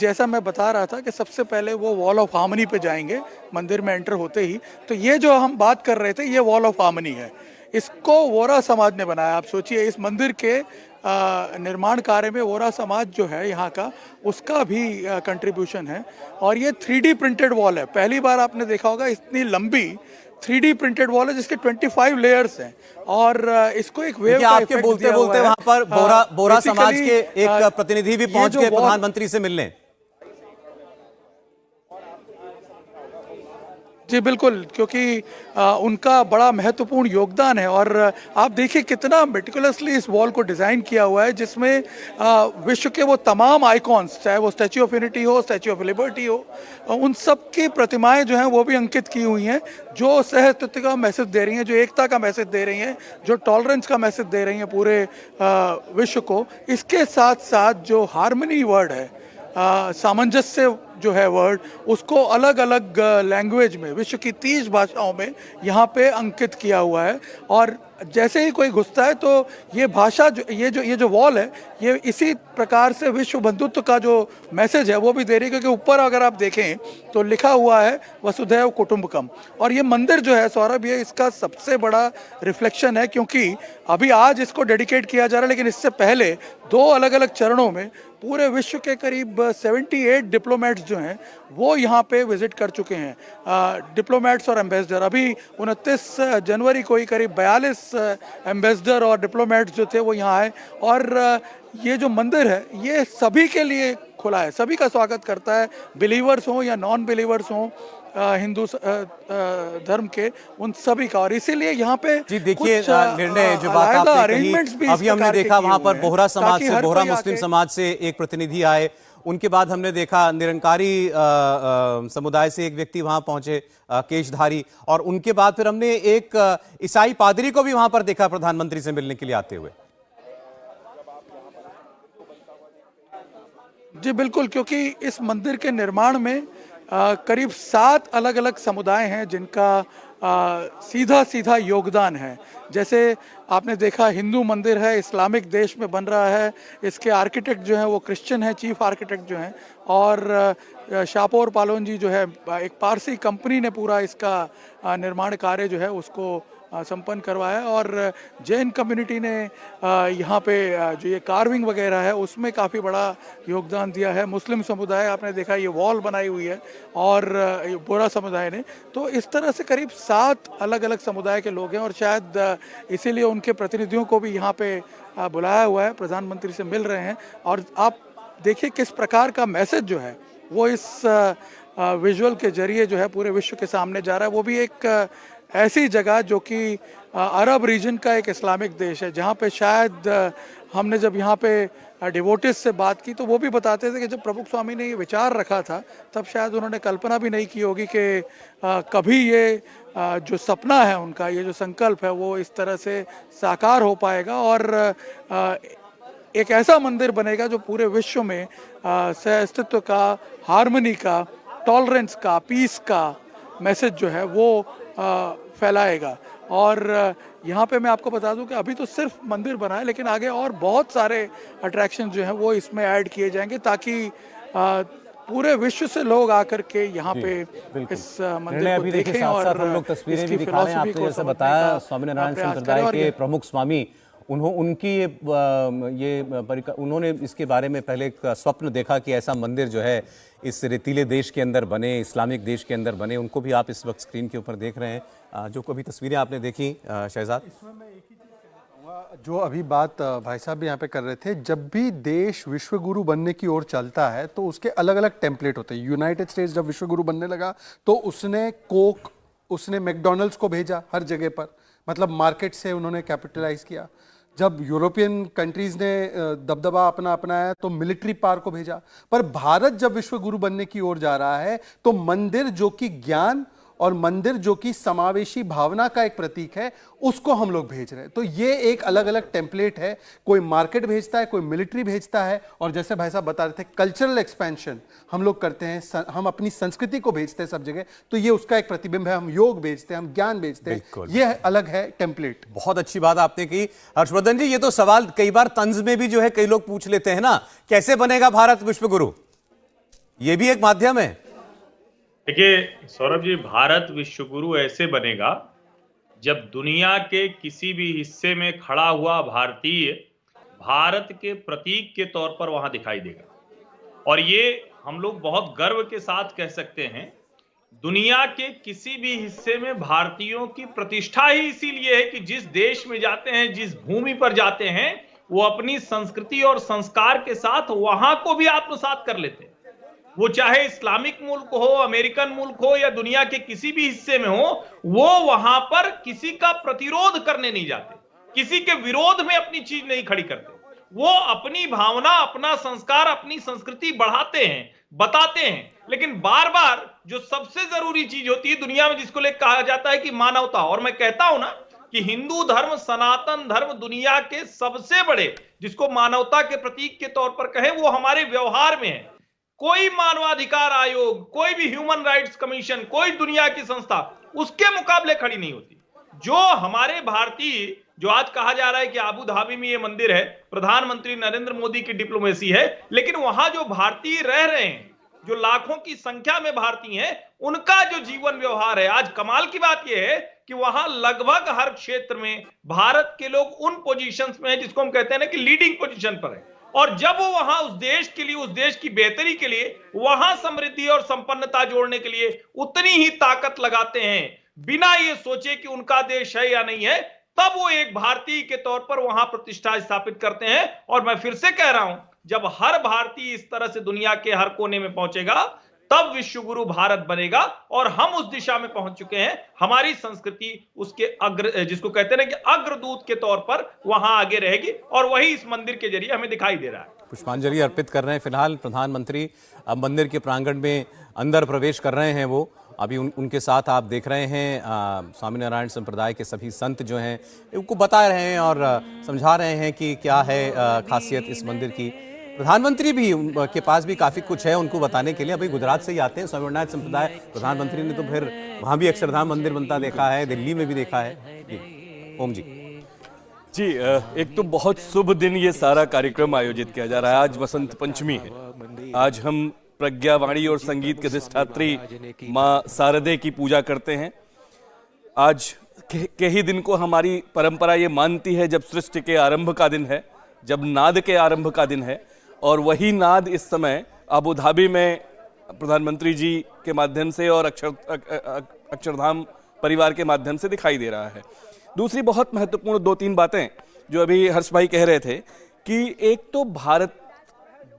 जैसा मैं बता रहा था कि सबसे पहले वो वॉल ऑफ हार्मनी पे जाएंगे मंदिर में एंटर होते ही। तो ये जो हम बात कर रहे थे ये वॉल ऑफ हार्मनी है, इसको वोरा समाज ने बनाया। आप सोचिए इस मंदिर के निर्माण कार्य में वोरा समाज जो है यहाँ का, उसका भी कंट्रीब्यूशन है। और ये 3D प्रिंटेड वॉल है, पहली बार आपने देखा होगा इतनी लंबी 3D प्रिंटेड वॉल है जिसके 25 लेयर्स हैं। और इसको एक वेव का आपके बोलते बोलते वहां पर बोरा समाज के एक प्रतिनिधि भी पहुंच गए प्रधानमंत्री से मिलने। जी बिल्कुल, क्योंकि उनका बड़ा महत्वपूर्ण योगदान है। और आप देखिए कितना मेटिकुलसली इस वॉल को डिज़ाइन किया हुआ है, जिसमें विश्व के वो तमाम आइकॉन्स, चाहे वो स्टैच्यू ऑफ यूनिटी हो, स्टैच्यू ऑफ लिबर्टी हो, उन सब की प्रतिमाएं जो हैं वो भी अंकित की हुई हैं, जो सहअस्तित्व का मैसेज दे रही हैं, जो एकता का मैसेज दे रही हैं, जो टॉलरेंस का मैसेज दे रही हैं पूरे विश्व को। इसके साथ साथ जो हार्मनी वर्ड है, सामंजस्य जो है वर्ड, उसको अलग अलग लैंग्वेज में, विश्व की 30 भाषाओं में यहाँ पे अंकित किया हुआ है। और जैसे ही कोई घुसता है तो ये भाषा ये जो वॉल है, ये इसी प्रकार से विश्व बंधुत्व का जो मैसेज है वो भी दे रही है। क्योंकि ऊपर अगर आप देखें तो लिखा हुआ है वसुधैव कुटुंबकम। और ये मंदिर जो है सौरभ, ये इसका सबसे बड़ा रिफ्लेक्शन है, क्योंकि अभी आज इसको डेडिकेट किया जा रहा है, लेकिन इससे पहले 2 अलग अलग चरणों में पूरे विश्व के करीब 78 डिप्लोमेट्स जो हैं वो यहाँ पे विजिट कर चुके हैं, डिप्लोमेट्स और एम्बेसडर। अभी 29 जनवरी को ही करीब 42 एम्बेसडर और डिप्लोमेट्स जो थे वो यहाँ आए। और ये जो मंदिर है ये सभी के लिए खुला है, सभी का स्वागत करता है, बिलीवर्स हों या नॉन बिलीवर्स हों, हिंदू धर्म के, उन सभी का। और इसीलिए यहाँ पे जी देखिए निर्णय जो बात आपने कही, अभी हमने देखा वहां पर बोहरा समाज से, बोहरा मुस्लिम समाज से एक प्रतिनिधि आए। उनके बाद हमने देखा निरंकारी समुदाय से एक व्यक्ति वहां पहुंचे, केशधारी। और उनके बाद फिर हमने एक ईसाई पादरी को भी वहां पर देखा प्रधानमंत्री से मिलने के लिए आते हुए। जी बिल्कुल, क्योंकि इस मंदिर के निर्माण में करीब 7 अलग अलग समुदाय हैं जिनका सीधा सीधा योगदान है। जैसे आपने देखा हिंदू मंदिर है, इस्लामिक देश में बन रहा है, इसके आर्किटेक्ट जो हैं वो क्रिश्चियन हैं, चीफ आर्किटेक्ट जो हैं। और शापोर पालोन जी जो है, एक पारसी कंपनी ने पूरा इसका निर्माण कार्य जो है उसको संपन्न करवाया। और जैन कम्युनिटी ने यहाँ पे जो ये कार्विंग वगैरह है उसमें काफ़ी बड़ा योगदान दिया है। मुस्लिम समुदाय आपने देखा ये वॉल बनाई हुई है, और बोरा समुदाय ने। तो इस तरह से करीब 7 अलग अलग समुदाय के लोग हैं, और शायद इसीलिए उनके प्रतिनिधियों को भी यहाँ पे बुलाया हुआ है, प्रधानमंत्री से मिल रहे हैं। और आप देखिए किस प्रकार का मैसेज जो है वो इस विजुअल के जरिए जो है पूरे विश्व के सामने जा रहा है। वो भी एक ऐसी जगह जो कि अरब रीजन का एक इस्लामिक देश है, जहाँ पे शायद हमने जब यहाँ पे डिवोटिस से बात की तो वो भी बताते थे कि जब प्रमुख स्वामी ने ये विचार रखा था तब शायद उन्होंने कल्पना भी नहीं की होगी कि कभी ये जो सपना है उनका, ये जो संकल्प है वो इस तरह से साकार हो पाएगा। और एक ऐसा मंदिर बनेगा जो पूरे विश्व में सहअस्तित्व का, हार्मनी का, टॉलरेंस का, पीस का मैसेज जो है वो फैलाएगा। और यहाँ पे मैं आपको बता दूं कि अभी तो सिर्फ मंदिर बना है, लेकिन आगे और बहुत सारे अट्रैक्शन जो हैं वो इसमें ऐड किए जाएंगे, ताकि पूरे विश्व से लोग आकर के यहाँ पे इस मंदिर को देखें। और हम लोग तस्वीरें भी दिखा रहे हैं। आपने जैसे बताया स्वामीनारायण संप्रदाय के प्रमुख स्वामी, उन्होंने इसके बारे में पहले एक स्वप्न देखा कि ऐसा मंदिर जो है इस रेतीले देश के अंदर बने, इस्लामिक देश के अंदर बने। उनको भी आप इस वक्त स्क्रीन के ऊपर देख रहे हैं, जो कभी तस्वीरें आपने देखी शहजाद। इसमें मैं एक ही चीज़ कहना चाहूँगा, जो अभी बात भाई साहब भी यहाँ पे कर रहे थे, जब भी देश विश्वगुरु बनने की ओर चलता है तो उसके अलग अलग टेम्पलेट होते हैं। यूनाइटेड स्टेट्स जब विश्वगुरु बनने लगा तो उसने कोक, उसने मैकडॉनल्ड्स को भेजा हर जगह पर, मतलब मार्केट से उन्होंने कैपिटलाइज किया। जब यूरोपियन कंट्रीज ने दबदबा अपना अपनाया तो मिलिट्री पावर को भेजा। पर भारत जब विश्व गुरु बनने की ओर जा रहा है तो मंदिर जो कि ज्ञान और मंदिर जो कि समावेशी भावना का एक प्रतीक है, उसको हम लोग भेज रहे हैं। तो ये एक अलग अलग टेम्पलेट है, कोई मार्केट भेजता है, कोई मिलिट्री भेजता है। और जैसे भाई साहब बता रहे थे कल्चरल एक्सपेंशन हम लोग करते हैं, हम अपनी संस्कृति को भेजते हैं सब जगह, तो ये उसका एक प्रतिबिंब है। हम योग भेजते हैं, हम ज्ञान भेजते हैं, ये अलग है टेम्पलेट। बहुत अच्छी बात आपने की हर्षवर्धन जी। ये तो सवाल कई बार तंज में भी जो है कई लोग पूछ लेते हैं ना, कैसे बनेगा भारत विश्व गुरु? ये भी एक माध्यम है। देखिए सौरभ जी, भारत विश्वगुरु ऐसे बनेगा जब दुनिया के किसी भी हिस्से में खड़ा हुआ भारतीय भारत के प्रतीक के तौर पर वहां दिखाई देगा। और ये हम लोग बहुत गर्व के साथ कह सकते हैं, दुनिया के किसी भी हिस्से में भारतीयों की प्रतिष्ठा ही इसीलिए है कि जिस देश में जाते हैं, जिस भूमि पर जाते हैं, वो अपनी संस्कृति और संस्कार के साथ वहां को भी आत्मसात कर लेते हैं। वो चाहे इस्लामिक मुल्क हो, अमेरिकन मुल्क हो या दुनिया के किसी भी हिस्से में हो, वो वहां पर किसी का प्रतिरोध करने नहीं जाते, किसी के विरोध में अपनी चीज नहीं खड़ी करते। वो अपनी भावना, अपना संस्कार, अपनी संस्कृति बढ़ाते हैं, बताते हैं। लेकिन बार बार जो सबसे जरूरी चीज होती है दुनिया में, जिसको लेकर कहा जाता है कि मानवता, और मैं कहता हूं ना कि हिंदू धर्म, सनातन धर्म दुनिया के सबसे बड़े, जिसको मानवता के प्रतीक के तौर पर कहें, वो हमारे व्यवहार में है। कोई मानवाधिकार आयोग, कोई भी ह्यूमन राइट्स कमीशन, कोई दुनिया की संस्था उसके मुकाबले खड़ी नहीं होती। जो हमारे भारतीय, जो आज कहा जा रहा है कि आबू धाबी में ये मंदिर है, प्रधानमंत्री नरेंद्र मोदी की डिप्लोमेसी है, लेकिन वहां जो भारतीय रह रहे हैं, जो लाखों की संख्या में भारतीय हैं, उनका जो जीवन व्यवहार है, आज कमाल की बात यह है कि वहां लगभग हर क्षेत्र में भारत के लोग उन पोजीशंस में है जिसको हम कहते हैं ना कि लीडिंग पोजीशन पर है। और जब वो वहां उस देश के लिए, उस देश की बेहतरी के लिए, वहां समृद्धि और संपन्नता जोड़ने के लिए उतनी ही ताकत लगाते हैं, बिना ये सोचे कि उनका देश है या नहीं है, तब वो एक भारतीय के तौर पर वहां प्रतिष्ठा स्थापित करते हैं। और मैं फिर से कह रहा हूं, जब हर भारतीय इस तरह से दुनिया के हर कोने में पहुंचेगा, तब विश्वगुरु भारत बनेगा। और हम उस दिशा में पहुंच चुके हैं। हमारी संस्कृति उसके जिसको कहते हैं ना कि अग्रदूत के तौर पर वहां आगे रहेगी, और वही इस मंदिर के जरिए हमें दिखाई दे रहा है। पुष्पांजलि अर्पित कर रहे हैं फिलहाल प्रधानमंत्री। अब मंदिर के प्रांगण में अंदर प्रवेश कर रहे हैं वो। अभी उनके साथ आप देख रहे हैं स्वामीनारायण संप्रदाय के सभी संत जो हैं उनको बता रहे हैं और समझा रहे हैं कि क्या है खासियत इस मंदिर की। प्रधानमंत्री भी के पास भी काफ़ी कुछ है उनको बताने के लिए। अभी गुजरात से ही आते हैं स्वामीनारायण संप्रदाय। प्रधानमंत्री ने तो फिर वहाँ भी अक्षरधाम मंदिर बनता देखा है, दिल्ली में भी देखा है। जी ओम जी। जी, एक तो बहुत शुभ दिन ये सारा कार्यक्रम आयोजित किया जा रहा है। आज वसंत पंचमी है। आज हम प्रज्ञा वाणी और संगीत के अधिष्ठात्री माँ शारदे की पूजा करते हैं। आज के ही दिन को हमारी परंपरा ये मानती है जब सृष्टि के आरंभ का दिन है, जब नाद के आरंभ का दिन है। और वही नाद इस समय अबू धाबी में प्रधानमंत्री जी के माध्यम से और अक्षरधाम परिवार के माध्यम से दिखाई दे रहा है। दूसरी बहुत महत्वपूर्ण 2-3 बातें जो अभी हर्ष भाई कह रहे थे कि एक तो भारत,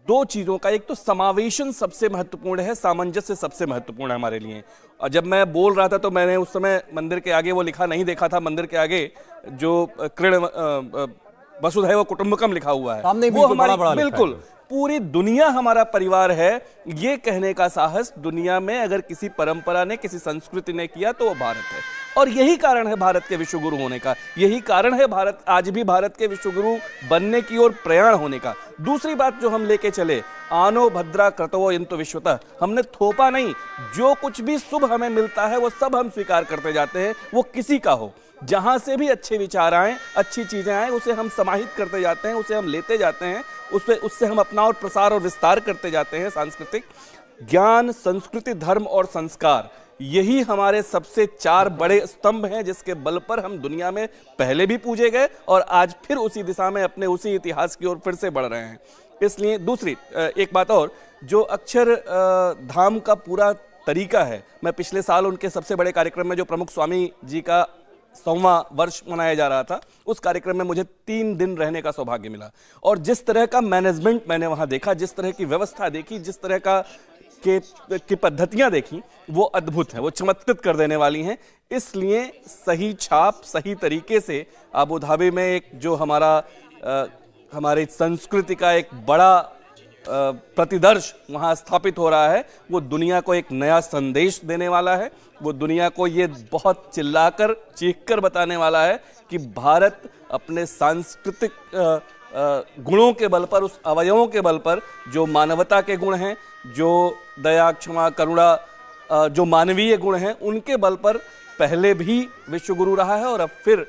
2 चीज़ों का, एक तो समावेशन सबसे महत्वपूर्ण है, सामंजस्य सबसे महत्वपूर्ण है हमारे लिए। और जब मैं बोल रहा था तो मैंने उस समय मंदिर के आगे वो लिखा नहीं देखा था। मंदिर के आगे जो वसुधैव कुटुंबकम लिखा हुआ है, वो हमारी बिल्कुल पूरी दुनिया हमारा परिवार है। ये कहने का साहस दुनिया में अगर किसी परंपरा ने, किसी संस्कृति ने किया तो वो भारत है। और यही कारण है भारत के विश्वगुरु होने का, यही कारण है भारत आज भी भारत के विश्वगुरु बनने की ओर प्रयाण होने का। दूसरी बात जो हम लेके चले, आनो भद्रा क्रतवो यंतु विश्वतः, हमने थोपा नहीं। जो कुछ भी शुभ हमें मिलता है वो सब हम स्वीकार करते जाते हैं, वो किसी का हो। जहां से भी अच्छे विचार आए, अच्छी चीजें आए, उसे हम समाहित करते जाते हैं, उसे हम लेते जाते हैं, उससे हम अपना और प्रसार और विस्तार करते जाते हैं। सांस्कृतिक ज्ञान, संस्कृति, धर्म और संस्कार, यही हमारे सबसे 4 बड़े स्तंभ हैं जिसके बल पर हम दुनिया में पहले भी पूजे गए और आज फिर उसी दिशा में अपने उसी इतिहास की ओर फिर से बढ़ रहे हैं। इसलिए दूसरी एक बात और, जो अक्षर धाम का पूरा तरीका है, मैं पिछले साल उनके सबसे बड़े कार्यक्रम में जो प्रमुख स्वामी जी का 100वां वर्ष मनाया जा रहा था, उस कार्यक्रम में मुझे 3 दिन रहने का सौभाग्य मिला। और जिस तरह का मैनेजमेंट मैंने वहां देखा, जिस तरह की व्यवस्था देखी, जिस तरह की पद्धतियां देखी, वो अद्भुत है, वो चमत्कृत कर देने वाली हैं। इसलिए सही छाप, सही तरीके से अबू धाबी में एक जो हमारी संस्कृति का एक बड़ा प्रतिदर्श वहां स्थापित हो रहा है, वो दुनिया को एक नया संदेश देने वाला है। वो दुनिया को ये बहुत चिल्लाकर, चीखकर बताने वाला है कि भारत अपने सांस्कृतिक गुणों के बल पर, उस अवयवों के बल पर जो मानवता के गुण हैं, जो दया, क्षमा, करुणा, जो मानवीय गुण हैं, उनके बल पर पहले भी विश्वगुरु रहा है और अब फिर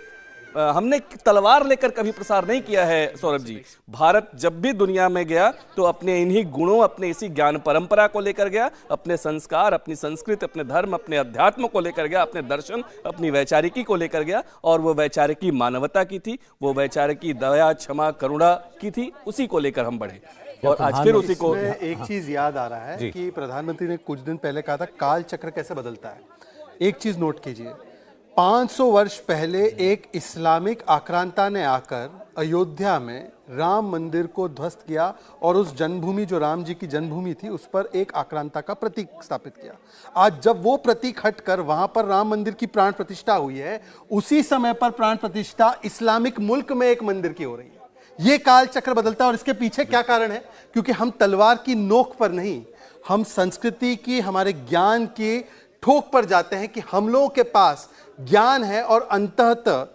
हमने तलवार लेकर कभी प्रसार नहीं किया है सौरभ जी। भारत जब भी दुनिया में गया तो अपने इन्हीं गुणों, अपने इसी ज्ञान परंपरा को लेकर गया, अपने संस्कार, अपनी संस्कृति, अपने धर्म, अपने अध्यात्म को लेकर गया, अपने दर्शन, अपनी वैचारिकी को लेकर गया। और वो वैचारिकी मानवता की थी, वो वैचारिकी दया, क्षमा, करुणा की थी, उसी को लेकर हम बढ़े और आज फिर उसी को। एक चीज याद आ रहा है कि प्रधानमंत्री ने कुछ दिन पहले कहा था काल चक्र कैसे बदलता है। एक चीज नोट कीजिए, 500 वर्ष पहले एक इस्लामिक आक्रांता ने आकर अयोध्या में राम मंदिर को ध्वस्त किया और उस जन्मभूमि, जो राम जी की जन्मभूमि थी, उस पर एक आक्रांता का प्रतीक स्थापित किया। आज जब वो प्रतीक हटकर वहां पर राम मंदिर की प्राण प्रतिष्ठा हुई है, उसी समय पर प्राण प्रतिष्ठा इस्लामिक मुल्क में एक मंदिर की हो रही है। ये काल चक्र बदलता है। और इसके पीछे क्या कारण है? क्योंकि हम तलवार की नोक पर नहीं, हम संस्कृति की, हमारे ज्ञान की ठोक पर जाते हैं कि हम लोगों के पास ज्ञान है और अंततः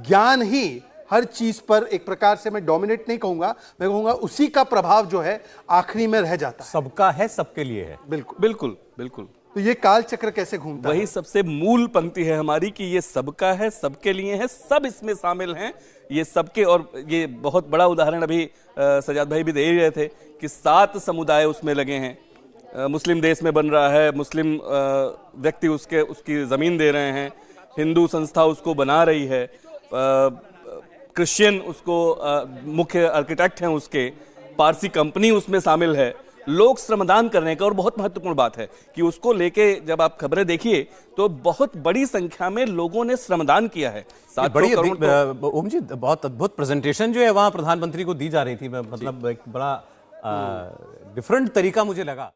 ज्ञान ही हर चीज पर एक प्रकार से, मैं डोमिनेट नहीं कहूंगा, मैं कहूंगा उसी का प्रभाव जो है आखिरी में रह जाता है। सबका है, सबके लिए है। बिल्कुल बिल्कुल बिल्कुल। तो ये काल चक्र कैसे घूमता है? वही सबसे मूल पंक्ति है हमारी कि ये सबका है, सबके लिए है, सब इसमें शामिल हैं, ये सबके। और ये बहुत बड़ा उदाहरण अभी सजाद भाई भी दे ही रहे थे कि 7 समुदाय उसमें लगे हैं। मुस्लिम देश में बन रहा है, मुस्लिम व्यक्ति उसकी जमीन दे रहे हैं, हिंदू संस्था उसको बना रही है, क्रिश्चियन उसको मुख्य आर्किटेक्ट हैं उसके, पारसी कंपनी उसमें शामिल है, लोग श्रमदान करने का। और बहुत महत्वपूर्ण बात है कि उसको लेके जब आप खबरें देखिए तो बहुत बड़ी संख्या में लोगों ने श्रमदान किया है। बड़ी ओम जी, बहुत अद्भुत प्रेजेंटेशन जो है वहां प्रधानमंत्री को दी जा रही थी, मतलब एक बड़ा डिफरेंट तरीका मुझे लगा।